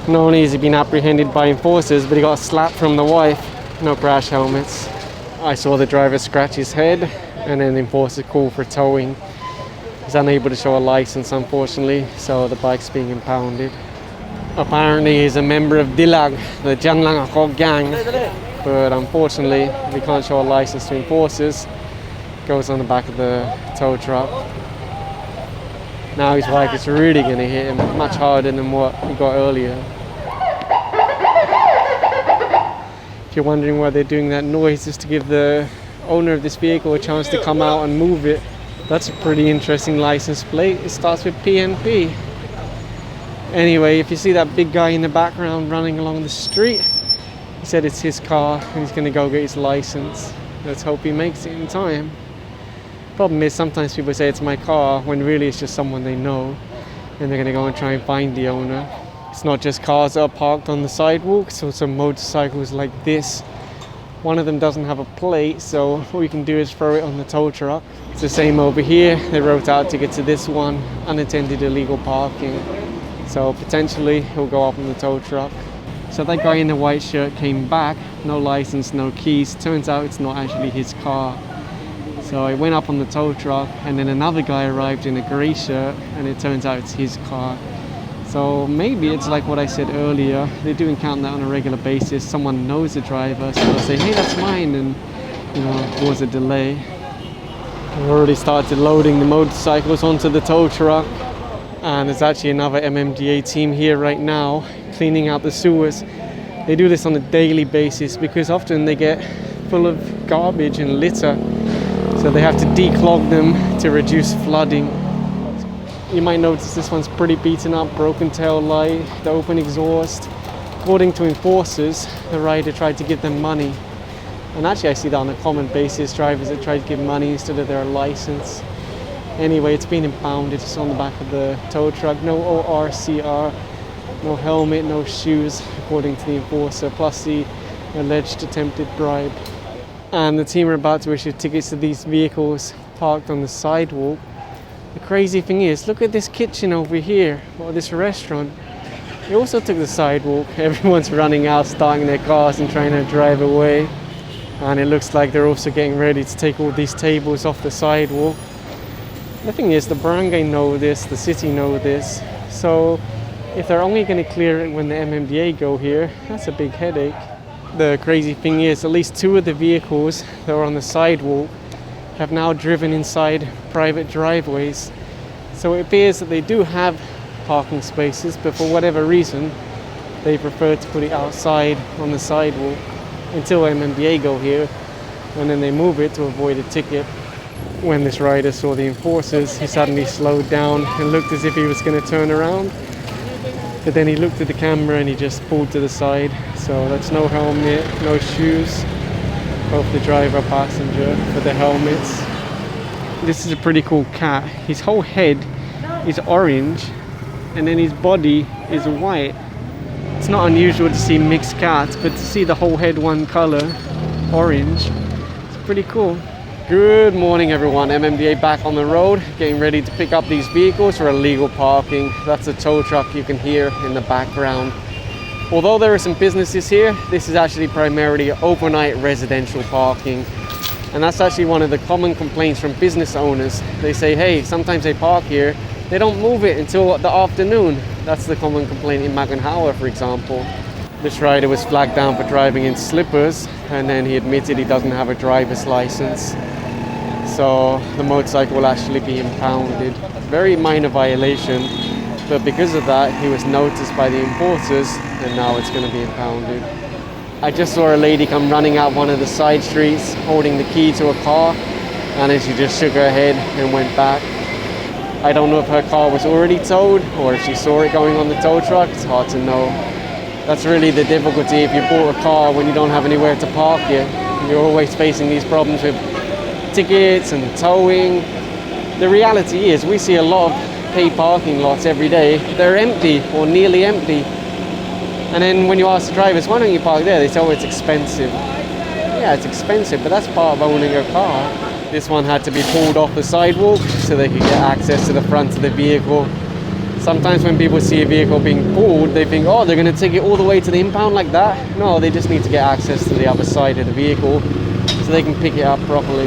Not only has he been apprehended by enforcers, but he got slapped from the wife. No crash helmets. I saw the driver scratch his head, and then the enforcer called for towing. He's unable to show a license, unfortunately, so the bike's being impounded. Apparently he's a member of Dilag, the Dyan Lang Ako gang, but unfortunately, if he can't show a license to enforcers, it goes on the back of the tow truck. Now his wife is really going to hit him much harder than what he got earlier. If you're wondering why they're doing that noise, just to give the owner of this vehicle a chance to come out and move it. That's a pretty interesting license plate. It starts with PNP. Anyway, if you see that big guy in the background running along the street, he said it's his car and he's going to go get his license. Let's hope he makes it in time. Problem is, sometimes people say it's my car when really it's just someone they know, and they're going to go and try and find the owner. It's not just cars that are parked on the sidewalk, it's also motorcycles like this. One of them doesn't have a plate, so all you can do is throw it on the tow truck. It's the same over here. They wrote out to get to this one, unattended illegal parking. So potentially he'll go up on the tow truck. So that guy in the white shirt came back, no license, no keys. Turns out it's not actually his car. So I went up on the tow truck, and then another guy arrived in a grey shirt, and it turns out it's his car. So maybe it's like what I said earlier. They do encounter that on a regular basis. Someone knows the driver, so they'll say, hey, that's mine, and cause a delay. We've already started loading the motorcycles onto the tow truck, and there's actually another MMDA team here right now cleaning out the sewers. They do this on a daily basis because often they get full of garbage and litter, so they have to declog them to reduce flooding. You might notice this one's pretty beaten up, broken tail light, the open exhaust. According to enforcers, the rider tried to give them money. And actually I see that on a common basis, drivers that try to give money instead of their license. Anyway, it's been impounded. It's on the back of the tow truck. No ORCR, no helmet, no shoes, according to the enforcer, plus the alleged attempted bribe. And the team are about to issue tickets to these vehicles parked on the sidewalk. The crazy thing is, look at this kitchen over here, or this restaurant. They also took the sidewalk. Everyone's running out, starting their cars and trying to drive away. And it looks like they're also getting ready to take all these tables off the sidewalk. The thing is, the barangay know this, the city know this. So if they're only going to clear it when the MMDA go here, that's a big headache. The crazy thing is, at least 2 of the vehicles that were on the sidewalk have now driven inside private driveways. So it appears that they do have parking spaces, but for whatever reason, they prefer to put it outside on the sidewalk until MMDA go here, and then they move it to avoid a ticket. When this rider saw the enforcers, he suddenly slowed down and looked as if he was going to turn around. But then he looked at the camera and he just pulled to the side. So that's no helmet, no shoes. Both the driver, passenger, for the helmets. This is a pretty cool cat. His whole head is orange, and then his body is white. It's not unusual to see mixed cats, but to see the whole head one color, orange, it's pretty cool. Good morning everyone, MMDA back on the road, getting ready to pick up these vehicles for illegal parking. That's a tow truck you can hear in the background. Although there are some businesses here, this is actually primarily overnight residential parking. And that's actually one of the common complaints from business owners. They say, hey, sometimes they park here, they don't move it until the afternoon. That's the common complaint in Maganhawa, for example. This rider was flagged down for driving in slippers, and then he admitted he doesn't have a driver's license. So the motorcycle will actually be impounded. Very minor violation, but because of that, he was noticed by the enforcers, and now it's going to be impounded. I just saw a lady come running out one of the side streets, holding the key to a car, and then she just shook her head and went back. I don't know if her car was already towed, or if she saw it going on the tow truck. It's hard to know. That's really the difficulty if you bought a car when you don't have anywhere to park it. You're always facing these problems with tickets and towing. The reality is we see a lot of paid parking lots every day. They're empty or nearly empty. And then when you ask the drivers, why don't you park there? They say, oh, it's expensive. Yeah, it's expensive, but that's part of owning a car. This one had to be pulled off the sidewalk so they could get access to the front of the vehicle. Sometimes when people see a vehicle being pulled, they think, oh, they're going to take it all the way to the impound like that. No, they just need to get access to the other side of the vehicle so they can pick it up properly.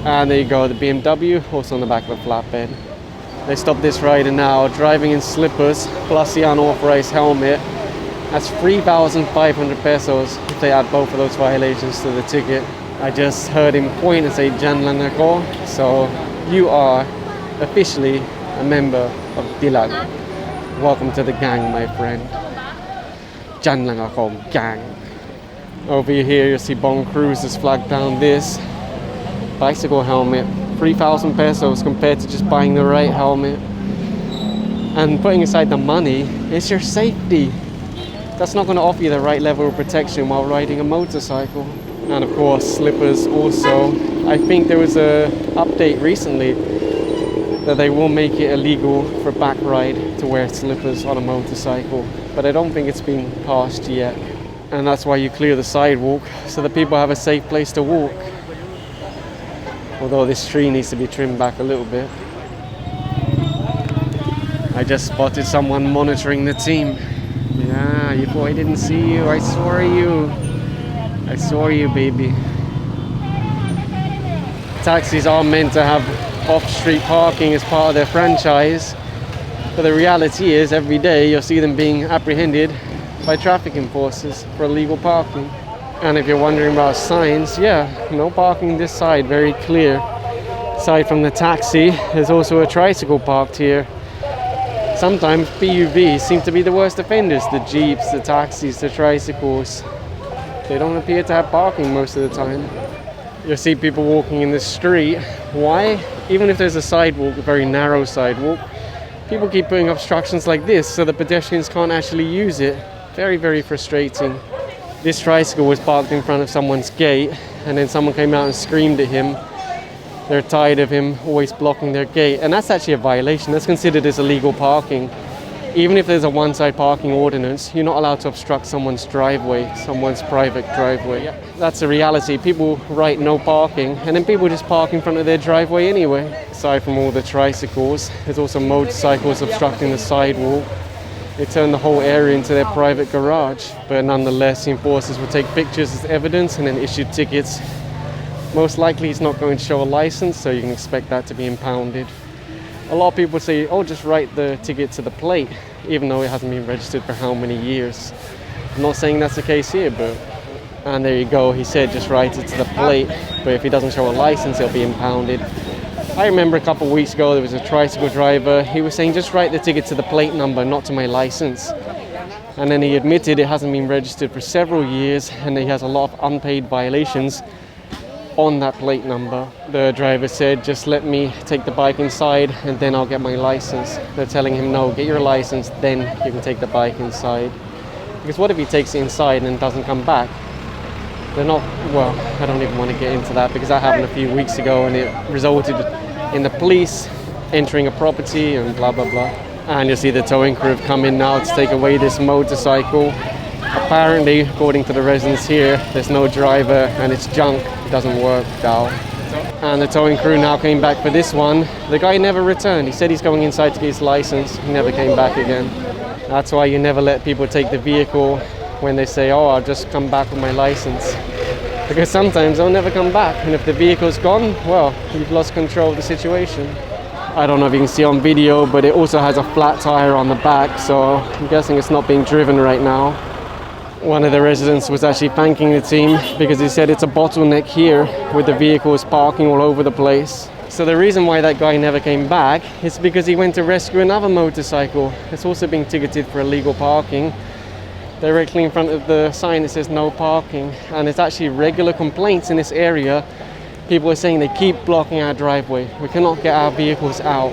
And there you go, the BMW, also on the back of the flatbed. They stopped this rider now, driving in slippers, plus the unauthorized helmet. That's 3,500 pesos if they add both of those violations to the ticket. I just heard him point and say, "Dyan lang ako." So you are officially a member of Dilag. Welcome to the gang, my friend. Dyan lang ako, gang. Over here, you see Bong Cruz's flag down this. Bicycle helmet, 3,000 pesos compared to just buying the right helmet. And putting aside the money, it's your safety. That's not going to offer you the right level of protection while riding a motorcycle. And of course, slippers also. I think there was a update recently that they will make it illegal for back ride to wear slippers on a motorcycle, but I don't think it's been passed yet. And that's why you clear the sidewalk so that people have a safe place to walk. Although this tree needs to be trimmed back a little bit. I just spotted someone monitoring the team. Yeah, you thought I didn't see you. I saw you. I saw you, baby. Taxis are meant to have off-street parking as part of their franchise, but the reality is every day you'll see them being apprehended by traffic enforcers for illegal parking. And if you're wondering about signs, yeah, no parking this side, very clear. Aside from the taxi, there's also a tricycle parked here. Sometimes PUVs seem to be the worst offenders, the Jeeps, the taxis, the tricycles. They don't appear to have parking most of the time. You'll see people walking in the street. Why? Even if there's a sidewalk, a very narrow sidewalk, people keep putting obstructions like this so the pedestrians can't actually use it. Very, very frustrating. This tricycle was parked in front of someone's gate, and then someone came out and screamed at him. They're tired of him always blocking their gate, and that's actually a violation. That's considered as illegal parking. Even if there's a one-side parking ordinance, you're not allowed to obstruct someone's driveway, someone's private driveway. That's the reality. People write no parking, and then people just park in front of their driveway anyway. Aside from all the tricycles, there's also motorcycles obstructing the sidewalk. They turn the whole area into their private garage, but nonetheless, the enforcers will take pictures as evidence and then issue tickets. Most likely, it's not going to show a license, so you can expect that to be impounded. A lot of people say, oh, just write the ticket to the plate, even though it hasn't been registered for how many years. I'm not saying that's the case here, but... And there you go, he said just write it to the plate, but if he doesn't show a license, it'll be impounded. I remember a couple of weeks ago, there was a tricycle driver, he was saying just write the ticket to the plate number, not to my license. And then he admitted it hasn't been registered for several years, and he has a lot of unpaid violations on that plate number. The driver said, just let me take the bike inside and then I'll get my license. They're telling him, no, get your license, then you can take the bike inside. Because what if he takes it inside and doesn't come back? They're not, well, I don't even want to get into that because that happened a few weeks ago and it resulted in the police entering a property and blah, blah, blah. And you'll see the towing crew have come in now to take away this motorcycle. Apparently, according to the residents here, there's no driver and it's junk. It doesn't work out. And the towing crew now came back for this one. The guy never returned. He said he's going inside to get his license. He never came back again. That's why you never let people take the vehicle when they say, oh, I'll just come back with my license. Because sometimes they'll never come back. And if the vehicle's gone, well, you've lost control of the situation. I don't know if you can see on video, but it also has a flat tire on the back. So I'm guessing it's not being driven right now. One of the residents was actually thanking the team because he said it's a bottleneck here with the vehicles parking all over the place. So the reason why that guy never came back is because he went to rescue another motorcycle. It's also being ticketed for illegal parking directly in front of the sign that says no parking. And it's actually regular complaints in this area. People are saying they keep blocking our driveway. We cannot get our vehicles out.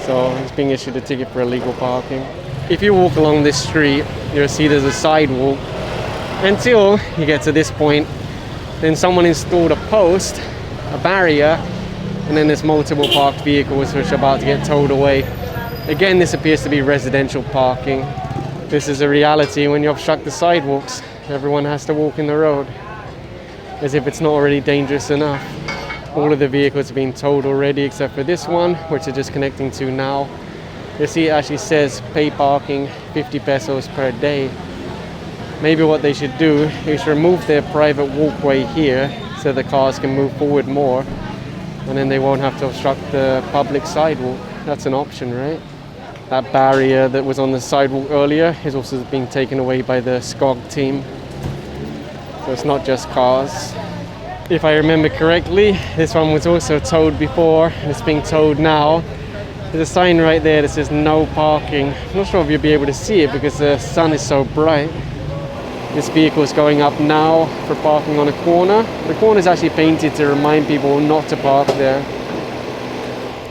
So he's being issued a ticket for illegal parking. If you walk along this street, you'll see there's a sidewalk until you get to this point. Then someone installed a post, a barrier, and then there's multiple parked vehicles which are about to get towed away. Again, this appears to be residential parking. This is a reality when you obstruct the sidewalks. Everyone has to walk in the road, as if it's not already dangerous enough. All of the vehicles have been towed already except for this one, which they're just connecting to now. You see, it actually says pay parking 50 pesos per day. Maybe what they should do is remove their private walkway here so the cars can move forward more, and then they won't have to obstruct the public sidewalk. That's an option, right? That barrier that was on the sidewalk earlier is also being taken away by the SCOG team. So it's not just cars. If I remember correctly, this one was also towed before, and it's being towed now. There's a sign right there that says no parking. I'm not sure if you'll be able to see it because the sun is so bright. This vehicle is going up now for parking on a corner. The corner is actually painted to remind people not to park there.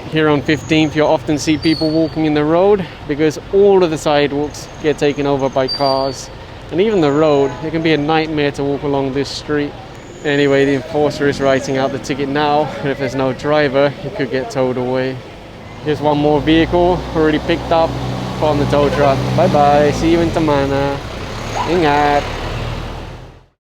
Here on 15th, you'll often see people walking in the road because all of the sidewalks get taken over by cars. And even the road, it can be a nightmare to walk along this street. Anyway, the enforcer is writing out the ticket now, and if there's no driver, it could get towed away. Here's one more vehicle already picked up on the tow truck. Bye bye, see you in Tamana. Ingat!